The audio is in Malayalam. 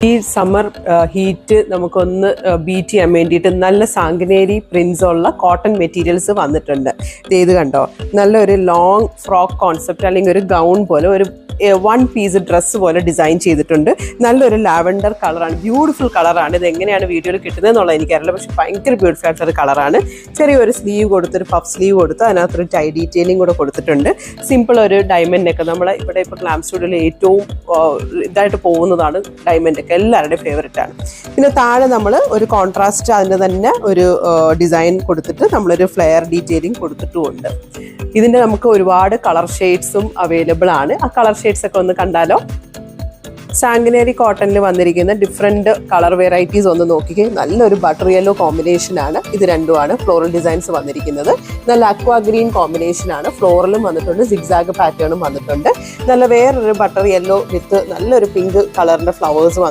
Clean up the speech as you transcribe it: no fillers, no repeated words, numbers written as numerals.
ഈ സമ്മർ ഹീറ്റ് നമുക്കൊന്ന് ബീറ്റ് ചെയ്യാൻ വേണ്ടിയിട്ട് നല്ല സാങ്കനേരി പ്രിന്റ്സ് ഉള്ള കോട്ടൺ മെറ്റീരിയൽസ് വന്നിട്ടുണ്ട്. ഇത് കണ്ടോ, നല്ലൊരു ലോങ് ഫ്രോക്ക് കോൺസെപ്റ്റ് അല്ലെങ്കിൽ ഒരു ഗൗൺ പോലെ ഒരു വൺ പീസ് ഡ്രസ്സ് പോലെ ഡിസൈൻ ചെയ്തിട്ടുണ്ട്. നല്ലൊരു ലാവൻഡർ കളറാണ്, ബ്യൂട്ടിഫുൾ കളറാണ്. ഇത് എങ്ങനെയാണ് വീഡിയോയിൽ കിട്ടുന്നത് എന്നുള്ളത് എനിക്കറിയില്ല, പക്ഷെ ഭയങ്കര ബ്യൂട്ടിഫുൾ ആയിട്ടുള്ള കളറാണ്. ചെറിയൊരു സ്ലീവ് കൊടുത്തൊരു പഫ് സ്ലീവ് കൊടുത്ത് അതിനകത്തൊരു ടൈ ഡീറ്റെയിലിംഗ് കൂടെ കൊടുത്തിട്ടുണ്ട്. സിമ്പിൾ ഒരു ഡയമണ്ട് നെക്ക്, നമ്മളെ ഇവിടെ ഇപ്പോൾ ഗ്ലാം സ്റ്റുഡിയോയിൽ ഏറ്റവും ഇതായിട്ട് പോകുന്നതാണ് ഡയമണ്ട് നെക്ക്, എല്ലാവരുടെയും ഫേവററ്റ് ആണ്. പിന്നെ താഴെ നമ്മൾ ഒരു കോൺട്രാസ്റ്റ് അതിൻ്റെ തന്നെ ഒരു ഡിസൈൻ കൊടുത്തിട്ട് നമ്മളൊരു ഫ്ലെയർ ഡീറ്റെയിലിംഗ് കൊടുത്തിട്ടുമുണ്ട്. ഇതിൻ്റെ നമുക്ക് ഒരുപാട് കളർ ഷെയ്ഡ്സും അവൈലബിൾ ആണ്. ആ കളർ ഷെയ്ഡ്സ് ഒക്കെ ഒന്ന് കണ്ടാലോ. സാങ്കനേരി കോട്ടണിൽ വന്നിരിക്കുന്ന ഡിഫറെൻറ്റ് കളർ വെറൈറ്റീസ് ഒന്ന് നോക്കിക്കേ. നല്ലൊരു ബട്ടർ യെല്ലോ കോമ്പിനേഷനാണ്. ഇത് രണ്ടുമാണ് ഫ്ലോറൽ ഡിസൈൻസ് വന്നിരിക്കുന്നത്. നല്ല അക്വാ ഗ്രീൻ കോമ്പിനേഷനാണ്. ഫ്ലോറലും വന്നിട്ടുണ്ട്, സിഗ്സാഗ് പാറ്റേണും വന്നിട്ടുണ്ട്. നല്ല വേറൊരു ബട്ടർ യെല്ലോ വിത്ത് നല്ലൊരു പിങ്ക് കളറിൻ്റെ ഫ്ലവേഴ്സ് വന്നിട്ടുണ്ട്.